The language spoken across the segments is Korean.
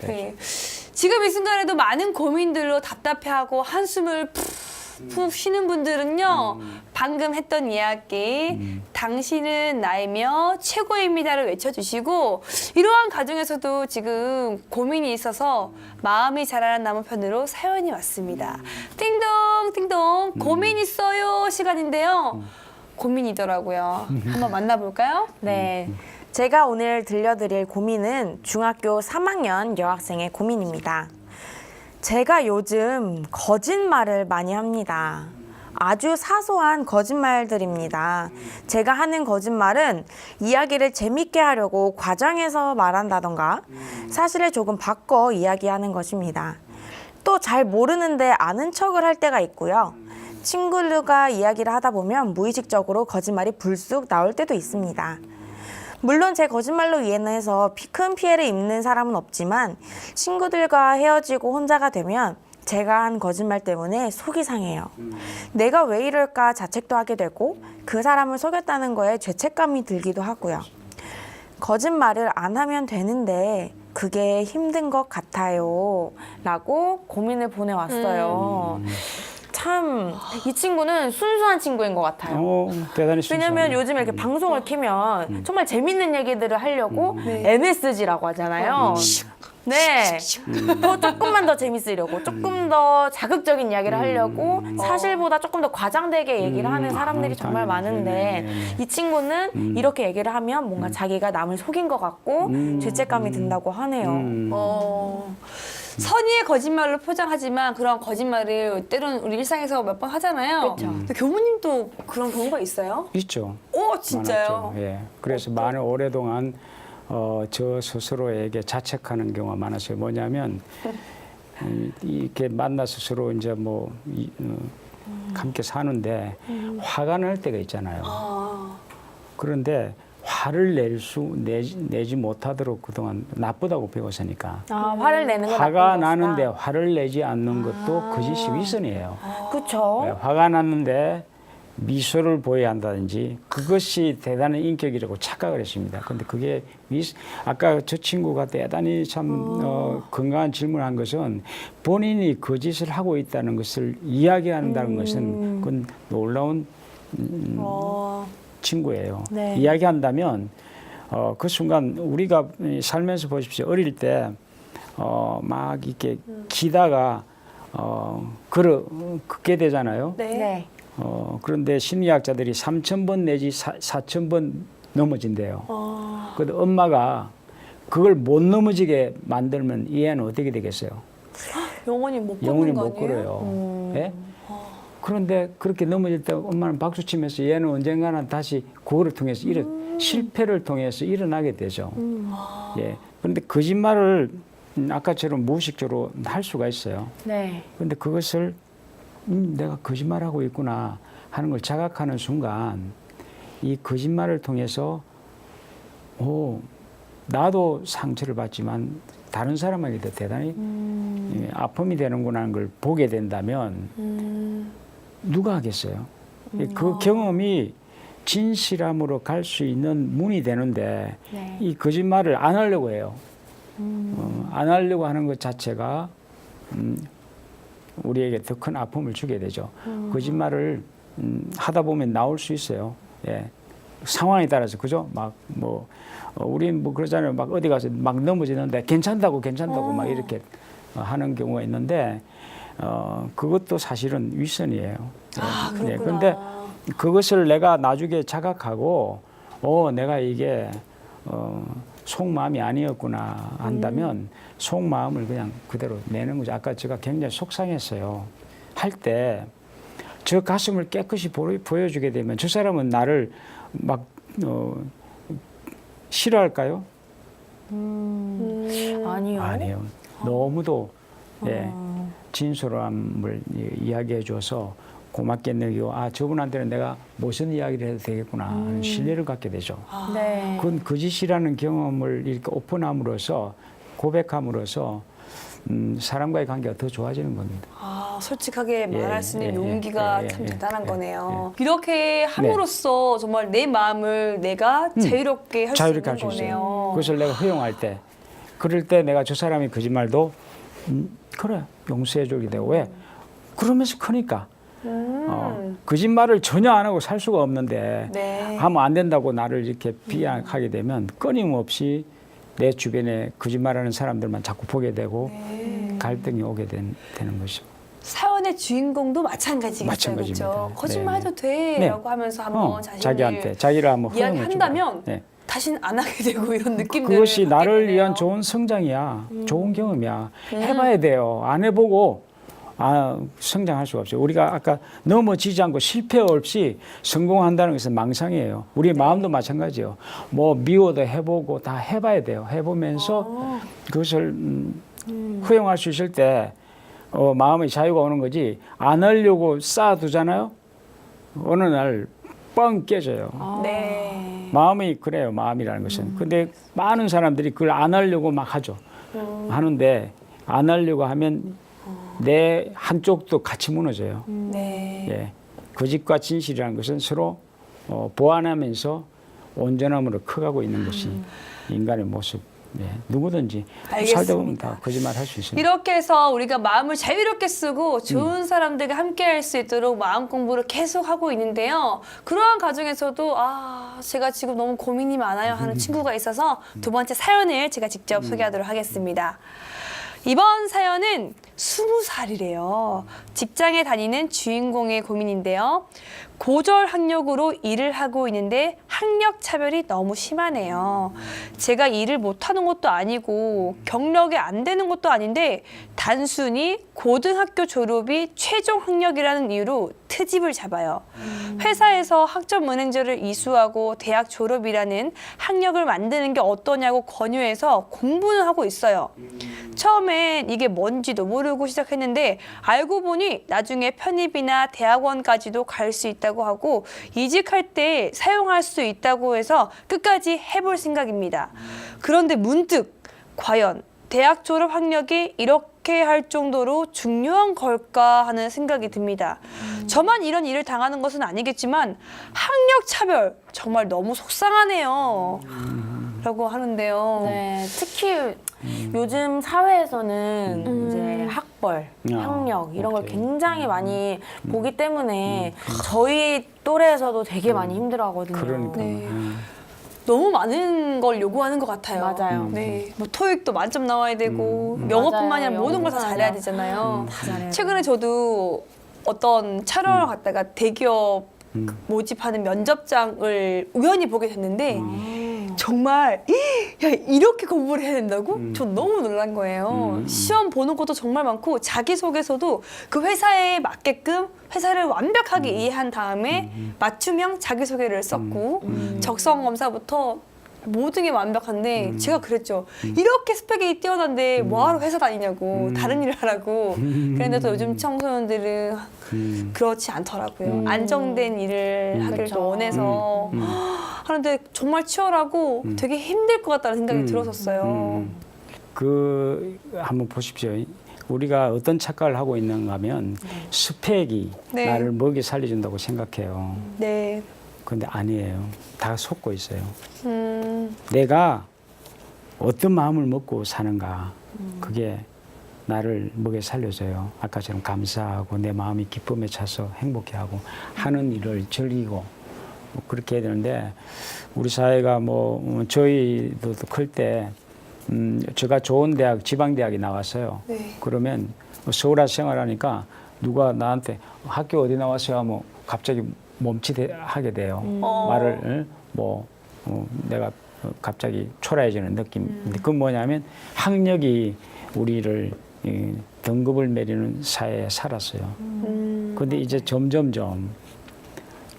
네. 지금 이 순간에도 많은 고민들로 답답해하고 한숨을 푹 쉬는 분들은요. 방금 했던 이야기 당신은 나이며 최고입니다를 외쳐주시고 이러한 가정에서도 지금 고민이 있어서 마음이 자라는 남편으로 사연이 왔습니다. 띵동 띵동 고민 있어요 시간인데요. 고민이더라고요. 한번 만나볼까요? 네. 제가 오늘 들려드릴 고민은 중학교 3학년 여학생의 고민입니다. 제가 요즘 거짓말을 많이 합니다. 아주 사소한 거짓말들입니다. 제가 하는 거짓말은 이야기를 재밌게 하려고 과장해서 말한다던가 사실을 조금 바꿔 이야기하는 것입니다. 또 잘 모르는데 아는 척을 할 때가 있고요. 친구들과 이야기를 하다 보면 무의식적으로 거짓말이 불쑥 나올 때도 있습니다. 물론 제 거짓말로 인해서 큰 피해를 입는 사람은 없지만 친구들과 헤어지고 혼자가 되면 제가 한 거짓말 때문에 속이 상해요. 내가 왜 이럴까 자책도 하게 되고 그 사람을 속였다는 거에 죄책감이 들기도 하고요. 거짓말을 안 하면 되는데 그게 힘든 것 같아요. 라고 고민을 보내왔어요. 참 이 친구는 순수한 친구인 것 같아요. 대단히 왜냐면 요즘 이렇게 방송을 키면 정말 재밌는 얘기들을 하려고 MSG라고 하잖아요. 네. 또 조금만 더 재밌으려고, 조금 더 자극적인 이야기를 하려고 사실보다 조금 더 과장되게 얘기를 하는 사람들이 정말 많은데 이 친구는 이렇게 얘기를 하면 뭔가 자기가 남을 속인 것 같고 죄책감이 든다고 하네요. 선의의 거짓말로 포장하지만 그런 거짓말을 때로는 우리 일상에서 몇 번 하잖아요. 그렇죠. 근데 교무님도 그런 경우가 있어요? 있죠. 오, 진짜요? 많았죠. 예. 그래서 많은 오랫동안 저 스스로에게 자책하는 경우가 많았어요. 뭐냐면 이렇게 만나서 서로 이제 함께 사는데 화가 날 때가 있잖아요. 그런데 화를 내지 못하도록 그동안 나쁘다고 배웠으니까. 화를 내는 건 화가 나쁜 나는데 것이다. 화를 내지 않는 것도 거짓이 위선이에요. 그렇죠. 네, 화가 났는데 미소를 보여야 한다든지 그것이 대단한 인격이라고 착각을 했습니다. 그런데 그게 아까 저 친구가 대단히 참 건강한 질문을 한 것은 본인이 거짓을 하고 있다는 것을 이야기한다는 것은 그건 놀라운 친구예요. 네. 이야기한다면 그 순간 우리가 살면서 보십시오. 어릴 때 막 이렇게 기다가 걷게 되잖아요. 네. 그런데 심리학자들이 3,000번 내지 4,000번 넘어진대요. 그런데 엄마가 그걸 못 넘어지게 만들면 이 애는 어떻게 되겠어요? 영원히 못 영원히 걷는 거 못 아니에요? 걸어요. 예? 그런데 그렇게 넘어질 때 엄마는 박수 치면서 얘는 언젠가는 다시 그거를 통해서 실패를 통해서 일어나게 되죠. 예. 그런데 거짓말을 아까처럼 무의식적으로 할 수가 있어요. 네. 그런데 그것을 내가 거짓말하고 있구나 하는 걸 자각하는 순간 이 거짓말을 통해서 나도 상처를 받지만 다른 사람에게도 대단히 아픔이 되는구나 하는 걸 보게 된다면 누가 하겠어요? 그 경험이 진실함으로 갈 수 있는 문이 되는데 네. 이 거짓말을 안 하려고 해요. 안 하려고 하는 것 자체가 우리에게 더 큰 아픔을 주게 되죠. 거짓말을 하다 보면 나올 수 있어요. 예. 상황에 따라서 그죠? 우린 그러잖아요. 막 어디 가서 막 넘어지는데 괜찮다고 막 이렇게 하는 경우가 있는데 그것도 사실은 윗선이에요. 그렇구나. 그런데 그것을 내가 나중에 자각하고 내가 이게 속마음이 아니었구나 한다면 속마음을 그냥 그대로 내는 거죠. 아까 제가 굉장히 속상했어요. 할 때 저 가슴을 깨끗이 보여주게 되면 저 사람은 나를 막 싫어할까요? 아니요. 아니에요. 너무도 진솔함을 이야기해 줘서 고맙게 느끼고 저분한테는 내가 무슨 이야기를 해도 되겠구나 하는 신뢰를 갖게 되죠. 네. 그건 거짓이라는 경험을 이렇게 오픈함으로써 고백함으로써 사람과의 관계가 더 좋아지는 겁니다. 솔직하게 말할 수 있는 용기가 참 대단한 거네요. 예. 이렇게 함으로써 정말 내 마음을 내가 자유롭게 할 수 있는 자유롭게 할 수 있어요. 거네요. 그것을 내가 허용할 때 그럴 때 내가 저 사람이 거짓말도 그래 용서해 주게 되고 왜? 그러면서 크니까 거짓말을 전혀 안 하고 살 수가 없는데 네. 하면 안 된다고 나를 이렇게 비난하게 되면 끊임없이 내 주변에 거짓말하는 사람들만 자꾸 보게 되고 네. 갈등이 오게 되는 것이죠. 사연의 주인공도 마찬가지겠어요. 마찬가지입니다. 그렇죠? 거짓말 네, 해도 돼라고 하면서 한번 자신을 자기한테 자기를 한번 이야기한다면 네. 다시는 안 하게 되고 이런 느낌들을 그것이 갖게 나를 되네요. 위한 좋은 성장이야. 좋은 경험이야. 해봐야 돼요. 안 해보고 성장할 수가 없어요. 우리가 아까 넘어지지 않고 실패 없이 성공한다는 것은 망상이에요. 우리 마음도 마찬가지예요. 뭐 미워도 해보고 다 해봐야 돼요. 해보면서 그것을 허용할 수 있을 때 마음의 자유가 오는 거지. 안 하려고 쌓아두잖아요. 어느 날 뻥 깨져요. 네. 마음이 그래요. 마음이라는 것은. 근데 많은 사람들이 그걸 안 하려고 막 하죠. 하는데 안 하려고 하면 내 한쪽도 같이 무너져요. 네. 예. 거짓과 진실이라는 것은 서로 보완하면서 온전함으로 커가고 있는 것이 인간의 모습. 예. 누구든지 살다 보면 다 거짓말 할 수 있습니다. 이렇게 해서 우리가 마음을 자유롭게 쓰고 좋은 사람들과 함께 할 수 있도록 마음 공부를 계속 하고 있는데요. 그러한 과정에서도 제가 지금 너무 고민이 많아요 하는 친구가 있어서 두 번째 사연을 제가 직접 소개하도록 하겠습니다. 이번 사연은 20살이래요. 직장에 다니는 주인공의 고민인데요. 고졸 학력으로 일을 하고 있는데 학력 차별이 너무 심하네요. 제가 일을 못하는 것도 아니고 경력이 안 되는 것도 아닌데 단순히 고등학교 졸업이 최종 학력이라는 이유로 트집을 잡아요. 회사에서 학점은행제를 이수하고 대학 졸업이라는 학력을 만드는 게 어떠냐고 권유해서 공부는 하고 있어요. 처음엔 이게 뭔지도 모르고 시작했는데 알고 보니 나중에 편입이나 대학원까지도 갈 수 있다고 하고 이직할 때 사용할 수 있다고 해서 끝까지 해볼 생각입니다. 그런데 문득 과연 대학 졸업 학력이 이렇게 할 정도로 중요한 걸까 하는 생각이 듭니다. 저만 이런 일을 당하는 것은 아니겠지만 학력 차별 정말 너무 속상하네요. 라고 하는데요. 네, 특히 요즘 사회에서는 이제 학벌, 학력 이런 걸 오케이. 굉장히 많이 보기 때문에 저희 또래에서도 되게 많이 힘들어하거든요. 그러니까. 네. 너무 많은 걸 요구하는 것 같아요. 맞아요. 네, 뭐 토익도 만점 나와야 되고 영어뿐만 아니라 맞아요. 모든 걸 다 영어뿐만 잘해야 아니라. 되잖아요. 다 잘해야 최근에 저도 어떤 촬영을 갔다가 대기업 모집하는 면접장을 우연히 보게 됐는데 정말 야 이렇게 공부를 해야 된다고? 전 너무 놀란 거예요. 시험 보는 것도 정말 많고 자기소개서도 그 회사에 맞게끔 회사를 완벽하게 이해한 다음에 맞춤형 자기소개를 썼고 적성 검사부터 모든 게 완벽한데 제가 그랬죠. 이렇게 스펙이 뛰어난데 뭐하러 회사 다니냐고 다른 일을 하라고. 그런데도 요즘 청소년들은 그렇지 않더라고요. 안정된 일을 하길 그쵸. 또 원해서 하는데 정말 치열하고 되게 힘들 것 같다는 생각이 들었었어요. 그 한번 보십시오. 우리가 어떤 착각을 하고 있는가 하면 스펙이 네. 나를 먹여 살려준다고 생각해요. 네. 그런데 아니에요. 다 속고 있어요. 음, 내가 어떤 마음을 먹고 사는가 그게 나를 먹여 살려줘요. 아까처럼 감사하고 내 마음이 기쁨에 차서 행복해하고 하는 일을 즐기고 뭐 그렇게 해야 되는데 우리 사회가 뭐 저희도 클 때 제가 좋은 대학 지방대학에 나왔어요. 네. 그러면 서울 와서 생활하니까 누가 나한테 학교 어디 나왔어요 하면 갑자기 멈칫하게 돼요. 말을 내가 갑자기 초라해지는 느낌. 근데 그건 뭐냐면 학력이 우리를 등급을 매리는 사회에 살았어요. 그런데 이제 점점점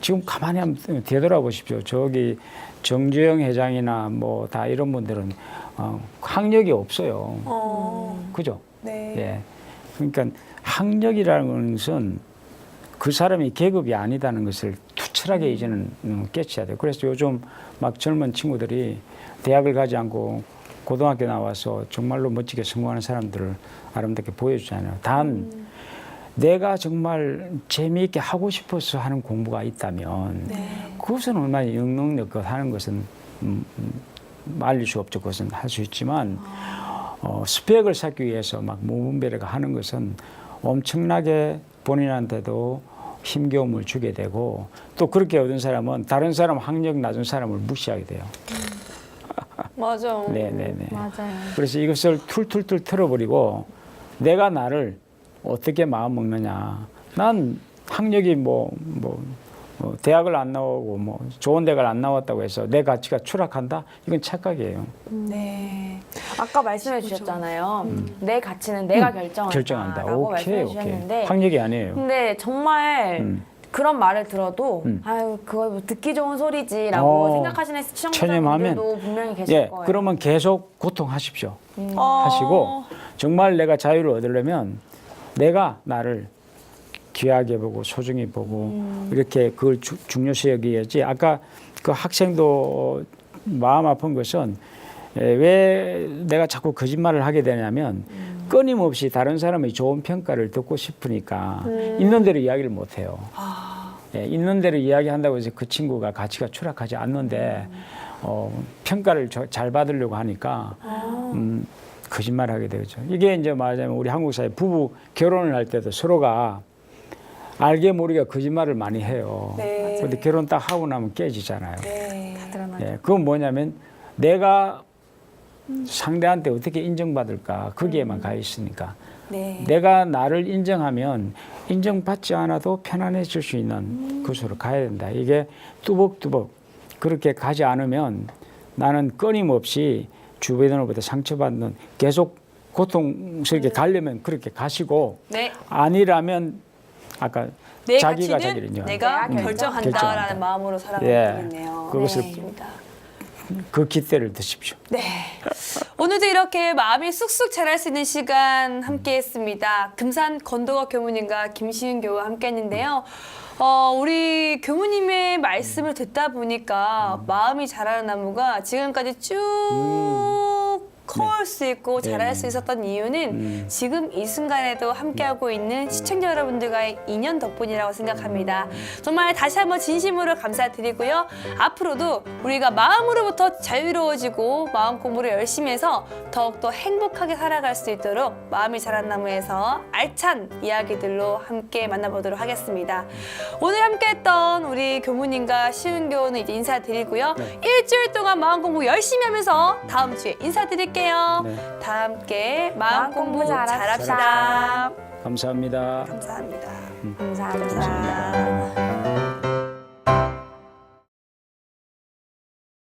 지금 가만히 한번 되돌아보십시오. 저기 정주영 회장이나 뭐 다 이런 분들은 학력이 없어요. 그죠? 네. 예. 그러니까 학력이라는 것은 그 사람이 계급이 아니다는 것을 투철하게 이제는 깨쳐야 돼요. 그래서 요즘 막 젊은 친구들이 대학을 가지 않고 고등학교 나와서 정말로 멋지게 성공하는 사람들을 아름답게 보여주잖아요. 단 내가 정말 재미있게 하고 싶어서 하는 공부가 있다면 그것은 얼마나 영능력껏 하는 것은 말릴 수 없죠. 그것은 할 수 있지만 스펙을 쌓기 위해서 막 무분별하게 하는 것은 엄청나게 본인한테도 힘겨움을 주게 되고 또 그렇게 얻은 사람은 다른 사람 학력 낮은 사람을 무시하게 돼요. 맞아. 네네네. 맞아요. 그래서 이것을 툴툴툴 틀어버리고 내가 나를 어떻게 마음 먹느냐. 난 학력이 대학을 안 나오고 좋은 대학을 안 나왔다고 해서 내 가치가 추락한다? 이건 착각이에요. 네. 아까 말씀해 주셨잖아요. 내 가치는 내가 결정한다. 결정한다. 라고 말씀해 오케이. 주셨는데 학력이 아니에요. 근데 정말 그런 말을 들어도 아유 그거 뭐 듣기 좋은 소리지라고 생각하시는 시청자분들도 분명히 계실 거예요. 그러면 계속 고통하십시오. 어. 하시고 정말 내가 자유를 얻으려면 내가 나를 귀하게 보고 소중히 보고 이렇게 그걸 중요시 여기야지. 아까 그 학생도 마음 아픈 것은 왜 내가 자꾸 거짓말을 하게 되냐면 끊임없이 다른 사람의 좋은 평가를 듣고 싶으니까 있는 대로 이야기를 못 해요. 있는 대로 이야기한다고 해서 그 친구가 가치가 추락하지 않는데 평가를 잘 받으려고 하니까 거짓말하게 되죠. 이게 이제 말하자면 우리 한국 사회 부부 결혼을 할 때도 서로가 알게 모르게 거짓말을 많이 해요. 네. 그런데 결혼 딱 하고 나면 깨지잖아요. 네. 예, 그건 뭐냐면 내가 상대한테 어떻게 인정받을까 거기에만 가 있으니까 네. 내가 나를 인정하면 인정받지 않아도 편안해질 수 있는 곳으로 가야 된다. 이게 뚜벅뚜벅 그렇게 가지 않으면 나는 끊임없이 주변으로부터 상처받는 계속 고통스럽게 가려면 그렇게 가시고 네. 아니라면 아까 내 자기가 가치는 자기를 내가 내가 결정한다라는 결정한다. 마음으로 살아가면 예. 되겠네요. 그것을 네. 그 기대를 드십시오. 네. 오늘도 이렇게 마음이 쑥쑥 자랄 수 있는 시간 함께 했습니다. 금산 건도거 교무님과 김시윤 교우와 함께 했는데요. 우리 교무님의 말씀을 듣다 보니까 마음이 자라는 나무가 지금까지 쭉 커올 수 있고 자랄 수 있었던 이유는 지금 이 순간에도 함께하고 있는 시청자 여러분들과의 인연 덕분이라고 생각합니다. 정말 다시 한번 진심으로 감사드리고요. 앞으로도 우리가 마음으로부터 자유로워지고 마음 공부를 열심히 해서 더욱더 행복하게 살아갈 수 있도록 마음이 자란 나무에서 알찬 이야기들로 함께 만나보도록 하겠습니다. 오늘 함께했던 우리 교무님과 시윤 교우는 이제 인사드리고요. 일주일 동안 마음 공부 열심히 하면서 다음 주에 인사드릴게요. 네. 다 함께 마음 공부 잘합시다. 감사합니다. 감사합니다. 감사합니다.